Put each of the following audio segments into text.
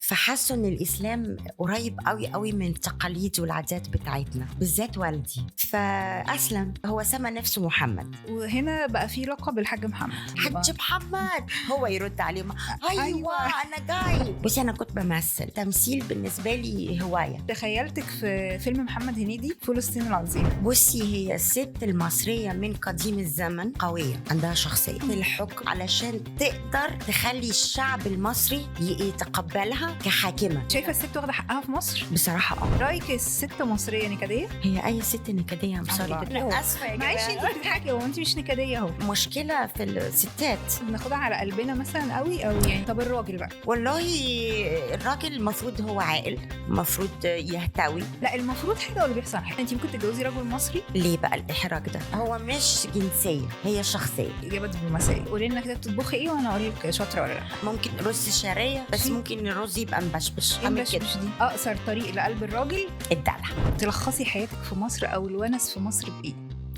فحسوا ان الاسلام قريب قوي قوي من التقاليد والعادات بتاعتنا، بالذات والدي فاسلم. هو سمى نفسه محمد، وهنا بقى في لقب الحاج محمد. حج محمد. هو يرد عليه ايوه انا جاي. بصي انا كنت بمثل، تمثيل بالنسبه لي هوايه. تخيلتك في فيلم محمد هنيدي فلسطين العظيم. بصي هي الست المصريه من قديم الزمن قويه، عندها شخصيه في الحكم علشان تقدر تخلي الشعب المصري يتقبلها كحاكمه. شايفه الست واخده حقها في مصر بصراحه رايك الست مصريه نكديه؟ هي اي ست نكديه. الله. انا اسفه يا معلش جماعه، انت بتضحكي، هو انت مش نكديه اهو. مشكله في الستات. بناخدها على قلبنا مثلا قوي او يعني. طب الراجل بقى؟ والله الراجل المفروض هو عاقل، المفروض يهتوي. لا المفروض حاجه ولا بيحصل حاجه؟ انت ممكن تتجوزي رجل مصري. ليه بقى الاحراج ده؟ هو مش جنسيه، هي شخصيه. اجابه دبلوماسيه. قولي لنا كده بتطبخي ايه وانا اقول لك شاطره ولا لا. ممكن رز شعريه، بس ممكن الرز يبقى مبشبش. اعمل كده. مش دي اقصر طريق لقلب الراجل؟ الدلع. تلخصي حياتك في مصر او الونس في مصر بايه؟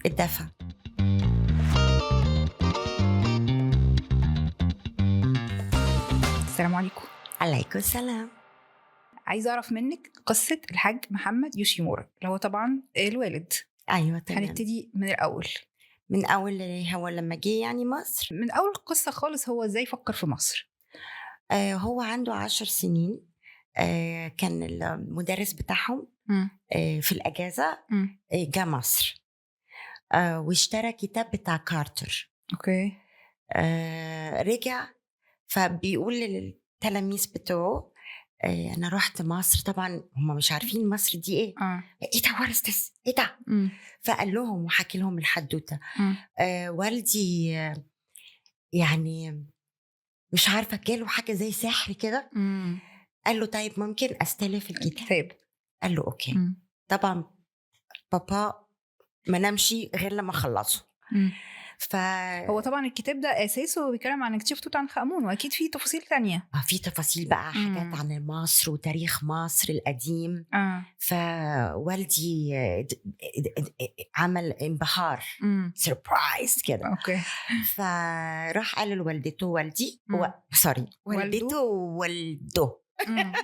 الدفى. السلام عليكم. عليكم السلام. عايزه اعرف منك قصه الحاج محمد يوشيمورا اللي هو طبعا الوالد. ايوه تمام. هنبتدي من الاول. من اول هو لما جه يعني مصر، من اول القصه خالص، هو ازاي فكر في مصر؟ هو عنده 10 سنين. كان المدرس بتاعهم في الأجازة جاء مصر، واشترى كتاب بتاع كارتر. اوكي. رجع فبيقول للتلاميذ بتوعه أنا رحت مصر. طبعا هم مش عارفين مصر دي إيه. إيه ده ورستس إيه ده. فقال لهم وحكي لهم الحدوتة. والدي يعني مش عارفة جاله حاجة زي سحر كده. قال له طيب ممكن أستلف الكتاب؟ قال له أوكي. طبعا بابا ما نمشي غير لما خلصه. هو طبعا الكتاب ده أساسه بيتكلم عن اكتشاف توت عنخ آمون، وأكيد فيه تفاصيل تانية. في تفاصيل بقى، حاجات عن مصر وتاريخ مصر القديم. فوالدي عمل انبهار، سربرايز كده. أوكي. فراح قال لوالدته والدي سوري والدته ووالده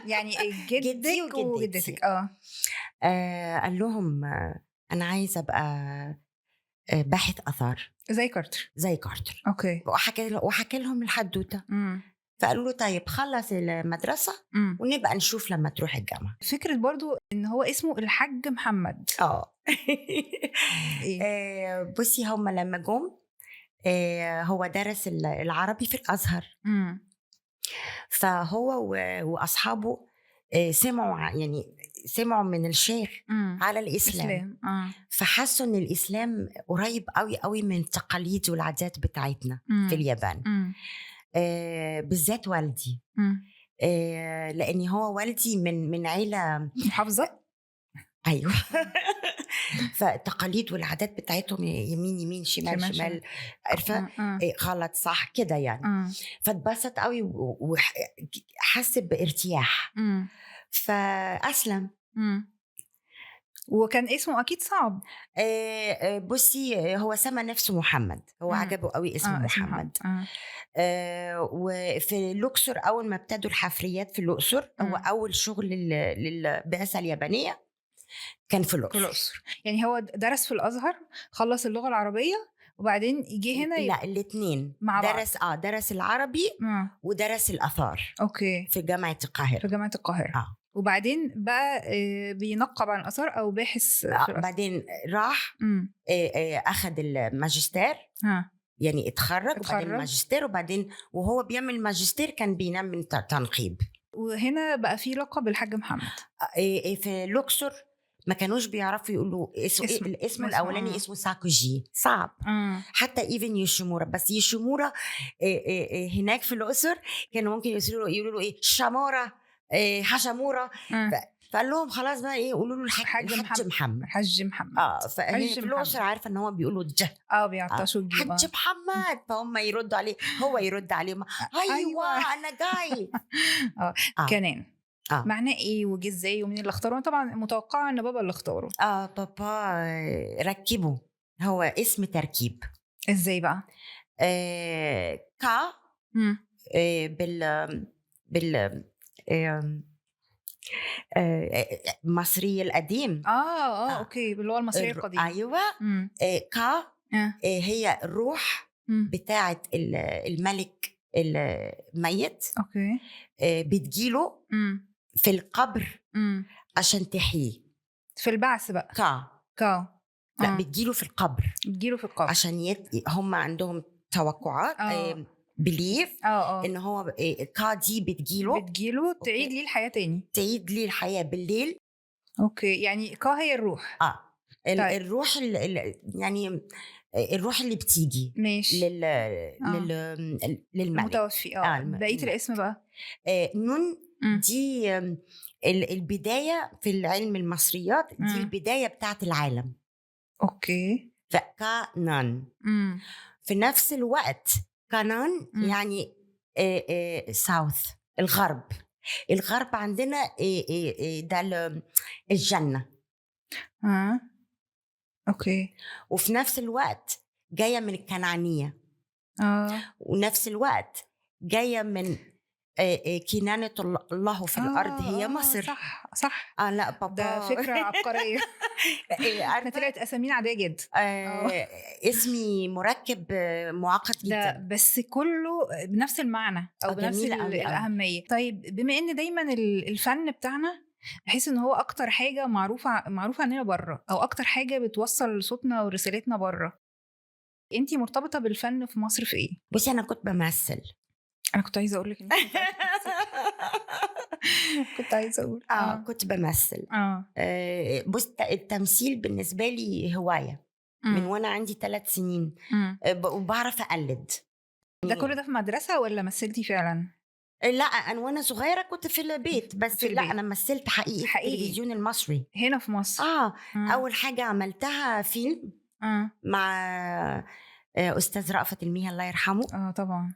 يعني جدك وجدتك. قال لهم أنا عايزة أبقى باحث آثار زي كارتر. أوكي. وحكى لهم الحدوتة. فقالوا له طيب خلص المدرسة ونبقى نشوف لما تروح الجامعة. فكرة برضو إن هو اسمه الحاج محمد. إيه؟ بصي هم لما جم هو درس العربي في الأزهر. فهو وأصحابه سمعوا من الشيخ على الإسلام. فحسوا إن الإسلام قريب قوي قوي من التقاليد والعادات بتاعتنا في اليابان. بالذات والدي. لأن هو والدي من عيلة محافظة. أيوة. فالتقاليد والعادات بتاعتهم يمين شمال عارفة غلط صح كده يعني. فاتبسط قوي وحس بارتياح. فأسلم. وكان اسمه أكيد صعب. بصي هو سمى نفسه محمد. هو عجبه قوي اسمه محمد. وفي الأقصر أول ما ابتدوا الحفريات في الأقصر، هو أول شغل للبعثة اليابانية كان في الأقصر. يعني هو درس في الأزهر، خلص اللغة العربية وبعدين يجي هنا لا الاثنين درس العربي ودرس الآثار. أوكي. في جامعة القاهرة. وبعدين بقى بينقب عن الآثار أو باحث بعدين راح أخذ الماجستير. يعني اتخرج وبعدين الماجستير، وبعدين وهو بيعمل الماجستير كان بينام من تنقيب. وهنا بقى في لقب الحاج محمد. في الأقصر ما كانوش بيعرفوا يقولوا الاسم الأولاني اسمه ساكوجي صعب. حتى إيفن يوشيمورا، بس يوشيمورا هناك في الأقصر كانوا ممكن يقولوا له إيه شامورا هاشامورا. فقال لهم خلاص بقى ايه قولوا له الحاج محمد. فهي في الأقصر عارفه ان هو بيقولوا بيعطشوا حاج محمد. فهم يردوا عليه، هو يرد عليهم ايوه انا جاي. كنان معناه ايه وجه ازاي ومين اللي اختاره؟ طبعا متوقعه ان بابا اللي اختاره. بابا ركبه. هو اسم تركيب. ازاي بقى؟ كا بال مصري القديم. اوكي، اللي هو المصري القديم. ايوه. كا هي الروح بتاعه الملك الميت. اوكي. بتجيله في القبر عشان تحييه في البعث بقى. كا لا بتجيله في القبر. عشان هم عندهم توقعات بليف ان هو كا دي بتجيله تعيد ليه الحياه تاني، تعيد ليه الحياه بالليل. اوكي، يعني كا هي الروح. طيب. الروح يعني الروح اللي بتيجي ماشي للملك المتوفي. بقيه الاسم بقى نون دي البدايه في العلم المصريات. دي البدايه بتاعت العالم. اوكي. فكانان في نفس الوقت كانان يعني ساوث الغرب عندنا ده الجنة. اوكي. وفي نفس الوقت جاية من الكنعانية. ونفس الوقت جاية من كنانة الله في الأرض هي مصر. صح. لا بابا ده فكرة عبقرية. احنا طلعت أسامينا عادية جدا. اسمي مركب معقد جدا، بس كله بنفس المعنى أو بنفس الأهمية. طيب بما إن دايما الفن بتاعنا بحيث إن هو أكتر حاجة معروفة عننا بره، أو أكتر حاجة بتوصل صوتنا ورسالتنا بره، أنتي مرتبطة بالفن في مصر في إيه؟ بصي أنا كنت بمثل. أنا كنت عايزة أقول لك كنت عايزة أقول كنت بمثل. بص التمثيل بالنسبة لي هواية من وأنا عندي 3 سنين. وبعرف أقلد. ده كله ده في مدرسة ولا مثلتي فعلا؟ لا أنا وأنا صغيرة كنت في البيت بس في البيت. لا أنا مثلت حقيقي في التلفزيون المصري هنا في مصر. أول حاجة عملتها فيلم مع أستاذ رأفت الميها الله يرحمه. طبعا.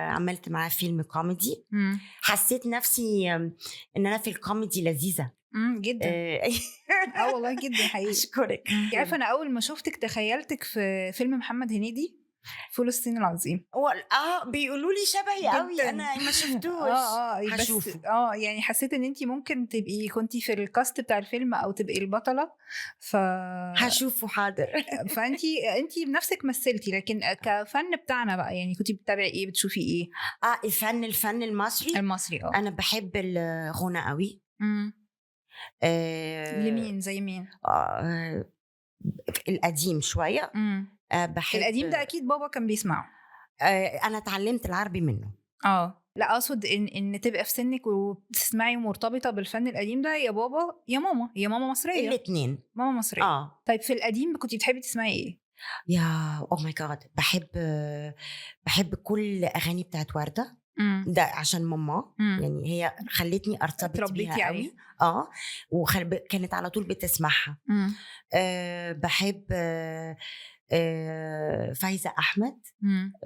عملت معاه فيلم كوميدي. حسيت نفسي ان انا في الكوميدي لذيذه جدا. والله جدا حقيقي. اشكرك. عارفه انا اول ما شفتك تخيلتك في فيلم محمد هنيدي فلسطين العظيم. بيقولوا لي شبهي قوي. انا ما شفتوش. بس يعني حسيت ان انتي ممكن تبقي كنتي في الكاست بتاع الفيلم او تبقي البطله. هشوفه حاضر. فانتي بنفسك مثلتي، لكن كفن بتاعنا بقى يعني كنتي بتتابعي ايه، بتشوفي ايه؟ الفن المصري. انا بحب الغنى قوي. لمين زي مين؟ القديم شويه. بحب القديم ده اكيد بابا كان بيسمعه. انا اتعلمت العربي منه. لا اقصد ان تبقى في سنك وبتسمعي مرتبطه بالفن القديم ده، يا بابا يا ماما. يا ماما مصريه؟ الاثنين. ماما مصريه. طيب في القديم كنتي بتحبي تسمعي ايه؟ يا او ماي جاد بحب كل اغاني بتاعت ورده. ده عشان ماما يعني هي خلتني ارتبط بيها قوي. كانت على طول بتسمعها. بحب فايزة أحمد.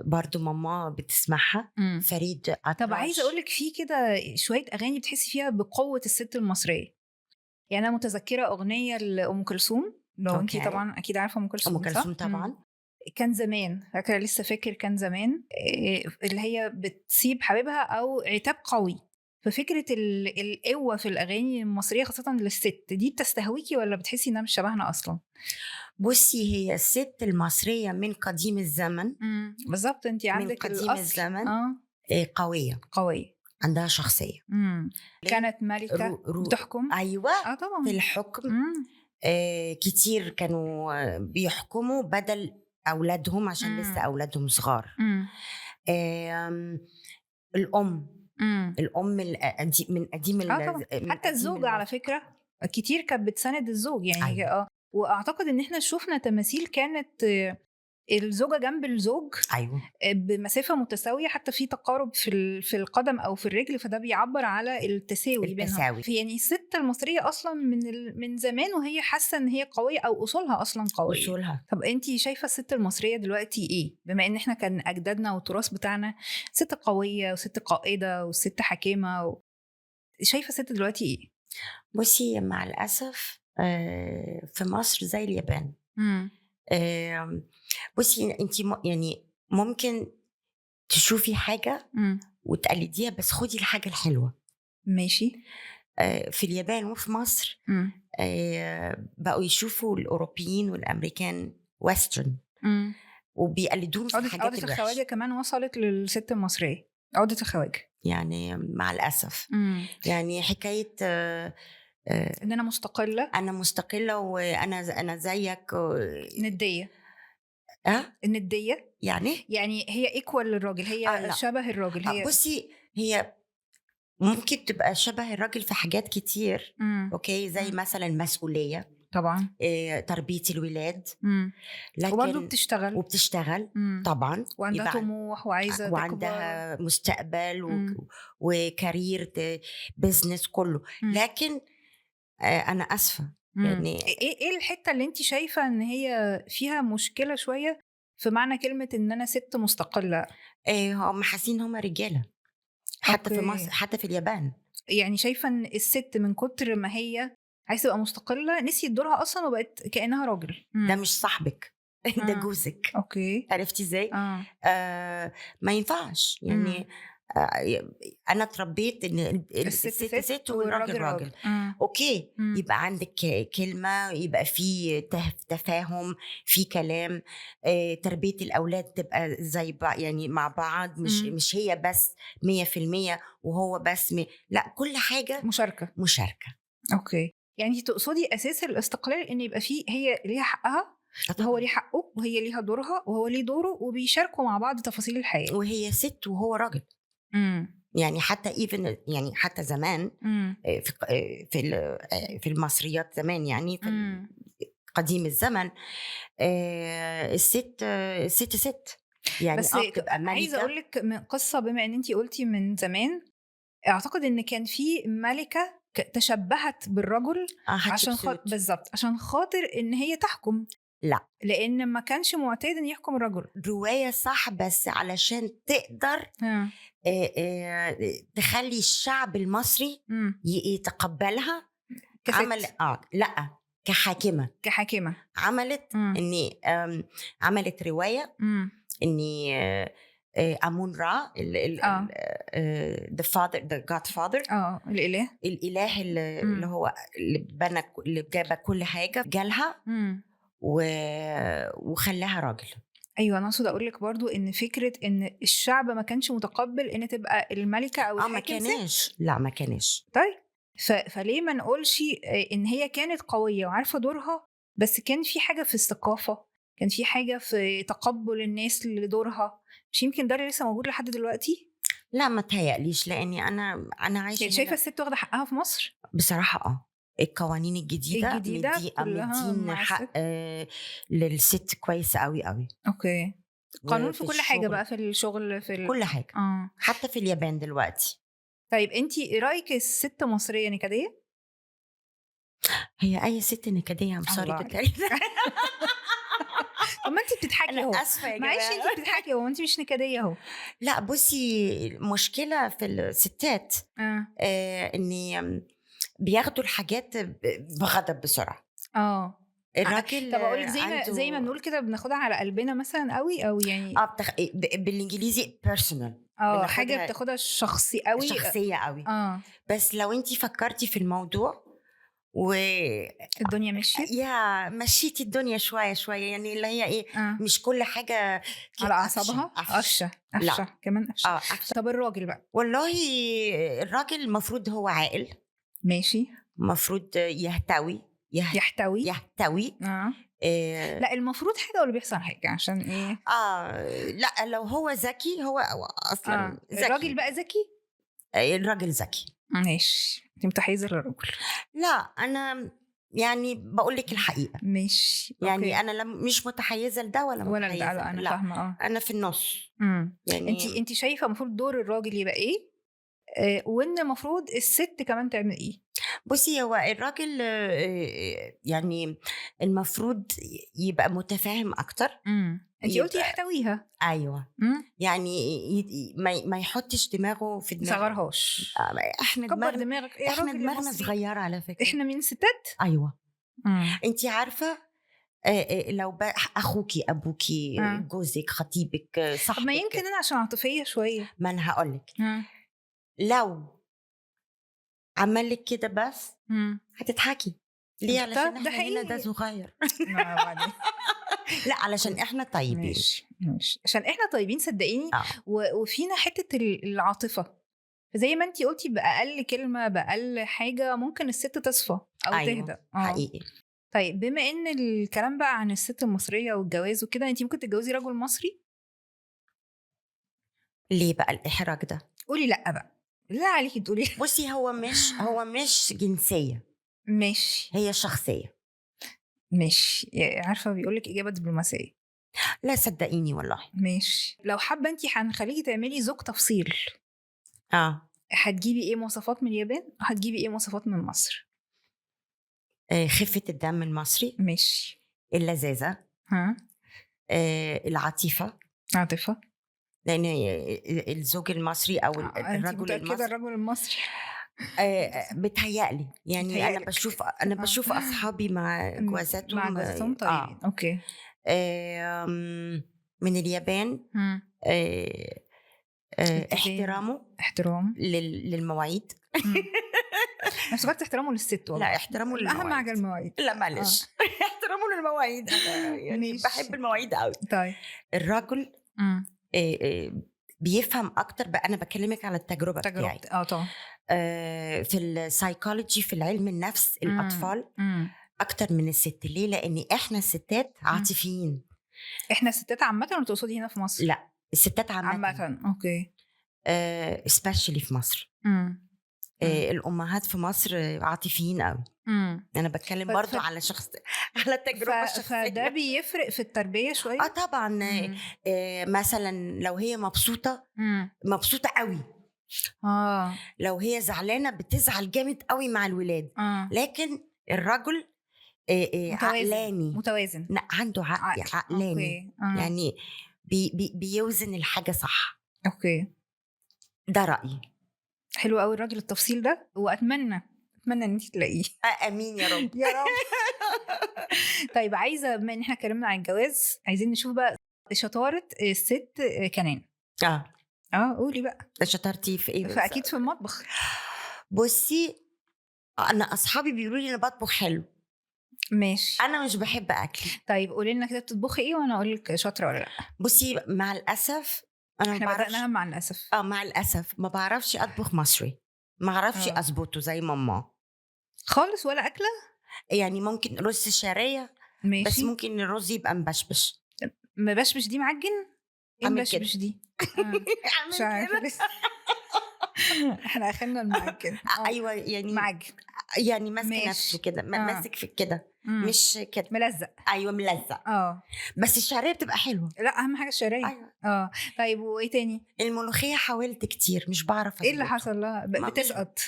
برضو ماما بتسمعها. فريد أطرش. طب عايزة أقولك في كده شوية أغاني بتحسي فيها بقوة الست المصرية. يعني أنا متذكرة أغنية لأم كلثوم، لو أنتي طبعا أكيد عارفة أم كلثوم. طبعا. كان زمان، فاكرة لسه فاكر كان زمان، اللي هي بتسيب حبيبها أو عتاب قوي. ففكرة القوة في الأغاني المصرية خاصة للست دي بتستهويكي ولا بتحسي إنها مش شبهنا أصلا؟ بصي هي الست المصرية من قديم الزمن. بالظبط. انتي عندك من قديم الزمن. قوية عندها شخصية. كانت ملكة بتحكم. أيوة طبعا. في الحكم. كتير كانوا بيحكموا بدل أولادهم عشان لسه أولادهم صغار. الأم من قديم حتى الزوجة على فكرة كتير كانت بتساند الزوج يعني. أيوة. واعتقد ان احنا شفنا تماثيل كانت الزوجة جنب الزوج. أيوة. بمسافة متساوية، حتى في تقارب في القدم أو في الرجل، فده بيعبر على التساوي بينهم. يعني الست المصرية أصلا من زمان وهي حاسة إن هي قوية أو أصولها أصلا قوية. طب أنتي شايفة الست المصرية دلوقتي إيه؟ بما إن إحنا كان أجدادنا والتراث بتاعنا ست قوية وست قائدة وست حكيمة شايفة الست دلوقتي إيه؟ بصي مع الأسف في مصر زي اليابان. بصي انتي يعني ممكن تشوفي حاجة وتقلديها، بس خدي الحاجة الحلوة. ماشي. في اليابان وفي مصر بقوا يشوفوا الأوروبيين والأمريكان ويسترن وبيقلدوهم في الحاجات عقدة الخواجة كمان وصلت للست المصرية، عقدة الخواجة يعني مع الأسف. يعني حكاية إن أنا مستقلة وأنا زيك ندية. الندية يعني هي إيكوال للراجل، هي شبه الراجل. هي بصي هي ممكن تبقى شبه الراجل في حاجات كتير. أوكي، زي مثلا مسؤولية طبعا، تربية الولاد، لكن وبرضه وبتشتغل طبعا، وعندها طموح وعايزة وعندها مستقبل وكارير بيزنس كله. لكن أنا أسفة يعني إيه الحتة اللي أنت شايفة إن هي فيها مشكلة شوية في معنى كلمة إن أنا ست مستقلة؟ هم حاسين هم رجالة حتى في مصر، حتى في اليابان. يعني شايفة إن الست من كتر ما هي عايزة تبقى مستقلة نسيت دورها أصلا وبقت كأنها راجل. ده مش صاحبك ده جوزك. أوكي، عرفتي ازاي؟ ما ينفعش يعني. انا اتربيت ان الست ست والراجل راجل. اوكي. يبقى عندك كلمه، يبقى في تفاهم، في كلام، تربيه الاولاد تبقى زي يعني مع بعض، مش هي بس 100% وهو بس لا، كل حاجه مشاركه. اوكي، يعني انت تقصدي اساس الاستقلال ان يبقى فيه هي ليها حقها وهو ليه حقه، وهي ليها دورها وهو ليه دوره، وبيشاركوا مع بعض تفاصيل الحياه، وهي ست وهو راجل. يعني حتى يعني حتى زمان في المصريات زمان، يعني في قديم الزمن الست ست يعني. بس عايزه اقول لك من قصه، بما ان انتي قلتي من زمان، اعتقد ان كان في ملكه تشبهت بالرجل عشان بالظبط عشان خاطر ان هي تحكم. لا، لان ما كانش معتاد ان يحكم الرجل. روايه صح، بس علشان تقدر تخلي الشعب المصري يتقبلها عمل لا كحاكمه عملت اني عملت روايه اني امون را the godfather الاله اللي هو اللي بنى، اللي جاب كل حاجه جالها وخلاها راجل. ايوه، انا اقصد اقول لك برضو ان فكره ان الشعب ما كانش متقبل ان تبقى الملكه او الحاكم ما كانش. لا، ما كانش. طيب فليه ما نقولش ان هي كانت قويه وعارفه دورها، بس كان في حاجه في الثقافه، كان في حاجه في تقبل الناس لدورها. مش يمكن ده اللي لسه موجود لحد دلوقتي؟ لا، ما تهيأليش، لاني انا عايشه يعني شايفه الست واخده حقها في مصر بصراحه. القوانين الجديده مدين حق للست كويس قوي قوي. اوكي، قانون في كل حاجه بقى، في الشغل، في كل حاجه. حتى في اليابان دلوقتي. طيب انتي رايك الست مصريه نكديه؟ هي اي ست نكديه. مصاري طب ما انت بتضحكي اهو. معلش، انت بتضحكي اهو، انت مش نكديه اهو. لا، بصي، المشكله في الستات اني بياخدوا الحاجات بغضب بسرعه. الراجل طب اقول لك زي ما بنقول كده بناخدها على قلبنا مثلا قوي، او يعني بالانجليزي بيرسونال. حاجه بتاخدها شخصيه قوي. بس لو انت فكرتي في الموضوع الدنيا مشيت، مشيتي الدنيا شويه شويه، يعني اللي هي ايه، مش كل حاجه على اعصابها. قفشه كمان قفشه. طب الراجل بقى، والله الراجل المفروض هو عاقل. ماشي، المفروض يحتوي. لا، المفروض حاجه ولا بيحصل حاجه؟ عشان ايه؟ لا، لو هو ذكي، هو اصلا ذكي. الراجل بقى ذكي. الراجل ذكي. ماشي، انت متحيزه للراجل؟ لا، انا يعني بقول لك الحقيقه. ماشي، يعني انا مش متحيزه لده ولا متحيزه لا، انا فاهمه. انا في النص. يعني انت شايفه المفروض دور الراجل يبقى ايه، وان المفروض الست كمان تعمل ايه؟ بصي، هو الراجل يعني المفروض يبقى متفاهم اكتر. انت قلتي يحتويها. ايوه. يعني ما يحطش دماغه في دماغه، ما يصغرهاش. احنا دماغنا صغيره على فكره. احنا من ستات. ايوه. انت عارفه، لو اخوكي، ابوكي، جوزك، خطيبك، صاحبك. ما يمكن انا عشان عاطفيه شويه. ما انا هقولك، لو عمل لك كده بس هتضحكي ليه؟ علشان ده احنا هنا ده حقيقي. صغير. بعدين لا علشان احنا طيبين. ماشي عشان احنا طيبين صدقيني. وفينا حته العاطفه، زي ما انتي قلتي باقل كلمه باقل حاجه ممكن الست تصفى او أيوة. تهدى. حقيقي. طيب بما ان الكلام بقى عن الست المصريه والجواز وكده، انتي ممكن تتجوزي رجل مصري؟ ليه بقى الإحراج ده؟ قولي لا بقى، لا عليكي تقولي. بصي هو مش جنسية، ماشي هي شخصية. ماشي، عارفه بيقولك اجابه دبلوماسيه. لا صدقيني والله. ماشي، لو حابه انتي هنخليكي تعملي زوج تفصيل، هتجيبي ايه مواصفات من اليابان وهتجيبي ايه مواصفات من مصر؟ خفة الدم المصري. ماشي. اللذاذة. العاطفة. عاطفة. لأن الزوج المصري أو الرجل المصري، الرجل المصري بتهيألي يعني أنا بشوف أصحابي مع جوازاتهم طيبين. أوكي. من اليابان احترام للمواعيد. أنا فكرت احترامه للست والله. لا احترامه للمواعيد. أهم حاجة المواعيد. لا معلش. احترامه للمواعيد. أنا يعني بحب المواعيد قوي. طيب الرجل بيفهم اكتر بقى. انا بكلمك على التجربه بتاعي. طبعا. في السايكولوجي، في العلم النفس، الاطفال اكتر من الست. ليه؟ لان احنا الستات عاطفيين. احنا الستات عامه ولا تقصدي هنا في مصر؟ لا الستات عامه. اوكي. especially في مصر. الامهات في مصر عاطفيين قوي. انا بتكلم برضو على على التجربه الشخصيه. فده بيفرق في التربيه شويه. طبعا. مثلا لو هي مبسوطه قوي، لو هي زعلانه بتزعل جامد قوي مع الولاد. لكن الرجل متوازن. عنده عقلاني. يعني بيوزن الحاجه صح. اوكي، ده رايي. حلو قوي الراجل التفصيل ده، واتمنى ان انت تلاقيه. امين يا رب. يا رب. طيب عايزه، بما ان احنا اتكلمنا عن الجواز، عايزين نشوف بقى شطاره الست كنان. قولي بقى. شطارتي في ايه؟ فاكيد في المطبخ. بصي انا اصحابي بيقولوا لي انا بطبخ حلو. ماشي. انا مش بحب اكل. طيب قولي لنا كده بتطبخي ايه وانا اقول لك شاطره ولا لا. بصي مع الاسف احنا بدأناها مع الاسف. مع الاسف ما بعرفش اطبخ مصري. ما اعرفش اظبطه زي ماما خالص ولا اكله. يعني ممكن رز شعريه. ماشي. بس ممكن الرز يبقى مبشبش. مبشبش دي معجن. ايه مبشبش دي؟ مش عارفه. احنا اخرنا المعجن. ايوه يعني معجن، يعني ماسك نفسه كده. ماسك في كده. مش كده ملزق. ايوه ملزق. بس الشعريه بتبقى حلوه. لا اهم حاجه الشعريه. ايوه. طيب وايه تاني؟ الملوخيه حاولت كتير مش بعرف اظبطها. ايه اللي حصل لها؟ بتسقط.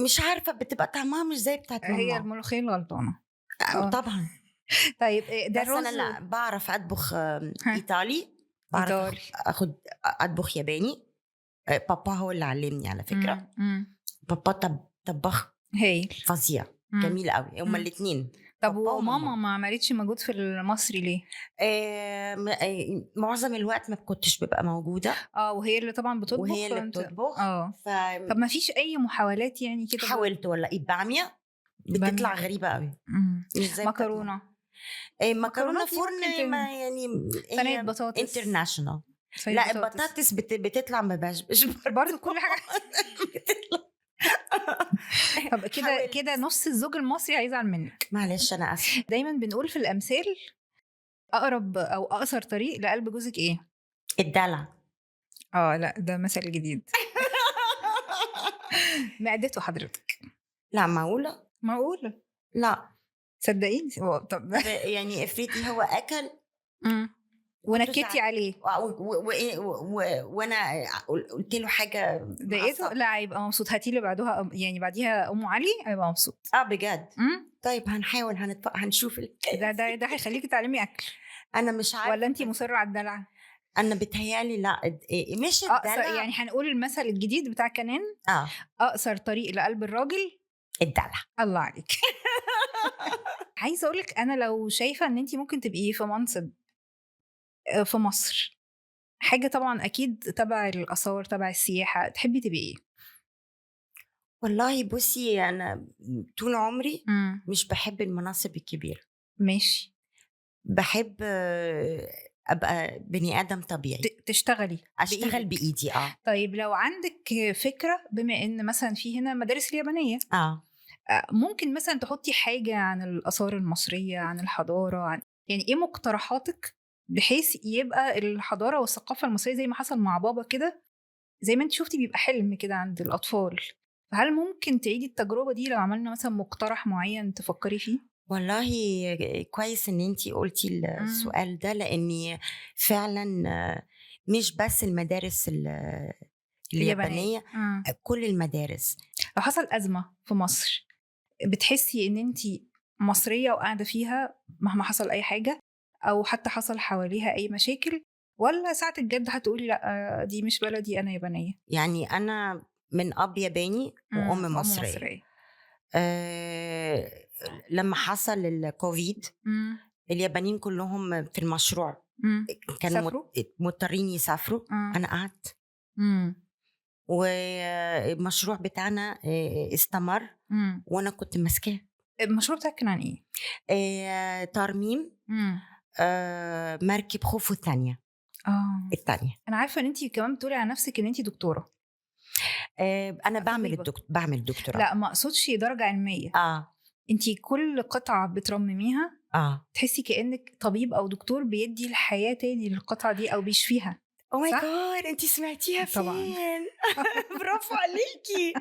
مش عارفه، بتبقى طعمها مش زي بتاعت ماما. هي الملوخيه الغلطانه. طبعا. طيب ده بس انا لا بعرف اطبخ ايطالي. بعرف اطبخ ياباني. بابا هو اللي علمني على فكره. بابا طباخ فظيع جميل قوي. هما الاثنين. طب وماما ما عملتش مجهود في المصري ليه؟ معظم الوقت ما كنتش ببقى موجوده. وهي اللي طبعا بتطبخ. وهي اللي بتطبخ. طب ما فيش اي محاولات يعني كده؟ حاولت ولا باميه بتطلع غريبه قوي. مش زي مكرونه. مكرونه فرن يعني صينيه بطاطس انترناشونال. لا البطاطس بتطلع مبشبش برضه كل حاجه. طب كده نص الزوج المصري هيزعل منك. معلش انا اسف. دايما بنقول في الامثال اقرب او اقصر طريق لقلب جوزك ايه؟ الدلع. لا ده مثل جديد. معدته حضرتك. لا معقوله. لا صدقيني. طب يعني افرضي هو اكل ونكتي عليه وانا قلت له حاجه ضايقته، لا هيبقى مبسوط. هاتي له بعديها ام علي هيبقى مبسوط. بجد. طيب هنحاول هنشوف ده هيخليكي تعلمي اكل. انا مش عارفه ولا انتي مصره على الدلع؟ انا بتهيالي لا مش الدلع. يعني هنقول المثل الجديد بتاع كنان. اقصر طريق لقلب الراجل الدلع. الله عليك. عايزه اقولك انا لو شايفه ان انتي ممكن تبقي في منصب في مصر، حاجه طبعا اكيد تبع الاثار تبع السياحه، تحبي تبقي ايه؟ والله بُصّي، أنا طول عمري مش باحب المناصب الكبيرة. ماشي. باحب أبقى بني آدم طبيعي، تشتغلي أشتغل بإيدِك. بإيدي. طيب لو عندِك فكرة، بما إن مثلًا في هنا مدارس اليابانية، آه. ممكن مثلًا تحطّي حاجة عن الآثار المصرية، عن الحضارة، يعني إيه مقترحاتِك بحيث يبقى الحضارة والثقافة المصرية زي ما حصل مع بابا كده، زي ما أنتِ شُفتِ بيبقى حلم كده عند الأطفال، فهل ممكن تعيدي التجربة دي لو عملنا مثلًا مقترح معيّن تفكّري فيه؟ والله كويس إن أنتِ قُلتِ إمم. السؤال ده، لإني فعلًا مش بس المدارس اليابانية. اليابانية، كل المدارس. لو حصل أزمة في مصر، بتحسّي إن أنتِ مصرية وقاعدة فيها مهما حصل أي حاجة، أو حتى حصل حواليها أي مشاكل، والّا ساعة الجد هتقولي لأ دي مش بلدي أنا يابانية؟ يعني أنا من أب ياباني وأم وأم مصرية. مصرية. آآ لمّا حصل الكوفيد، إمم. اليابانيين كلّهم في المشروع كانوا سافروا؟ مضطرين يسافروا. أنا قعدت، إمم. والمشروع بتاعنا استمر إمم. وأنا كنت ماسكاه. المشروع بتاعِك كان عن إيه؟ ترميم إمم. مركب خوفو التانية. آه. التانية. أنا عارفة إن أنتِ كمان بتقولي عن نفسِك إن أنتِ دكتورة. أنا طبيبة. باعمل دكتوراه. لأ ما أقصدش درجة علمية، آه. أنتِ كل قطعة بترمميها آه. تحسي كأنِك طبيب أو دكتور بيدّي الحياة تاني للقطعة دي أو بيشفيها، Oh my صح؟ God، أنتِ سمعتيها طبعًا. فين؟ برافو عليكِ.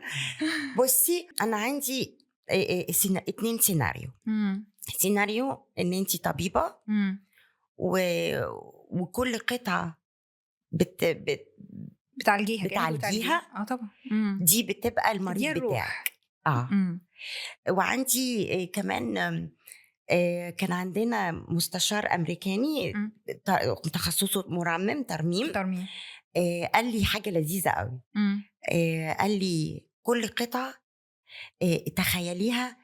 بُصّي، أنا عندي 2 سيناريو. إمم. سيناريو إن أنتِ طبيبة إمم. و وكل قطعة بت بت بتعالجيها، كأنِك بتعالجيها، بتعالجيها، طبعًا. دي بتبقى المريض تدّيها بتاعِك. الروح. آه. إمم. وعندي كمان كان عندنا مستشار أمريكاني إمم. ت تخصُّصه مُرمِّم ترميم. ترميم. قال لي حاجة لذيذة أوي. إمم. قال لي: "كل قطعة تخيّليها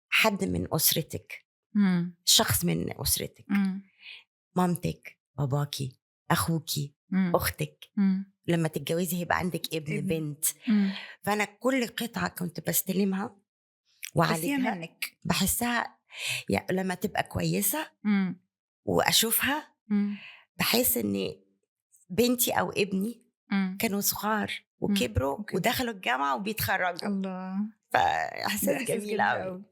حد من أسرتِك، إمم. شخص من أسرتِك، إمم. مامتِك، باباكِ، أخوكِ، إمم. أختِك، إمم. لمّا تتجوّزي هيبقى عندِك ابن، ابن. بنت." إمم. فأنا كل قطعة كنت باستلمها تحسيها وأعالجها، منِّك. باحسّها لمّا تبقى كويسة إمم. وأشوفها، إمم. باحس إن بنتي أو ابني إمم. كانوا صغار إمم. وكبروا وكبروا. ودخلوا الجامعة وبيتخرّجوا، الله! ده فإحساس إحساس جميل جميل أوي. أوي.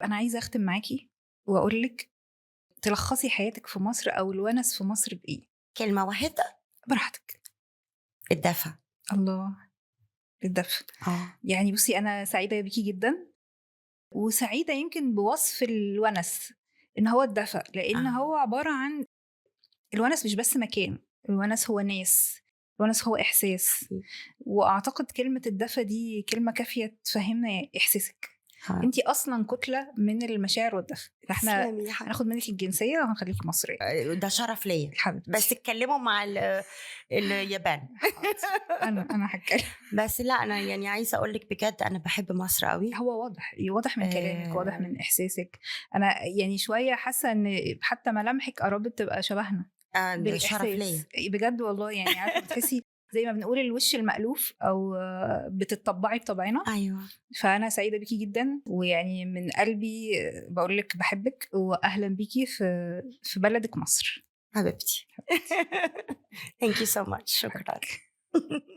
أنا عايزة أختم معاكِ وأقول لِك تلخّصي حياتِك في مصر أو الونس في مصر بإيه؟ كلمة واحدة: براحتِك. الدفا. الله! الدفء. آه. يعني بُصّي أنا سعيدة بيكِ جدًا، وسعيدة يمكن بوصف الونس، إن هو الدفء، لإن آه. هو عبارة عن الونس مش بس مكان، الونس هو ناس، الونس هو إحساس، حبيبي. وأعتقد كلمة الدفى دي كلمة كافية تفهّمنا إحساسِك. آه. أنتِ أصلًا كتلة من المشاعر والدفى، فإحنا تسلمي يا حبيبتي. هناخد منِّك الجنسية وهنخلّيكِ مصرية. ده شرف ليّا، بس حبيبتي. اتكلموا مع اليابان. حاضر. أنا هاتكلم. بس لأ، أنا يعني عايزة أقول لِك بجد أنا باحب مصر أوي. هو واضح من كلامِك، واضح آآ من إحساسِك. أنا يعني شوية حاسة إن حتى ملامحِك قرّبت تبقى شبهنا ده شرف ليّا. بالإحساس، بجد والله يعني عارفة بتحسي زي ما بنقول الوش المألوف أو بتطبّعي بطبعنا. أيوه. فأنا سعيدة بيكِ جدًا، ويعني من قلبي باقول لِك باحبِك وأهلًا بيكِ في بلدِك مصر. حبيبتي. حبيبتي. Thank you so much. شكرًا. أحبِك.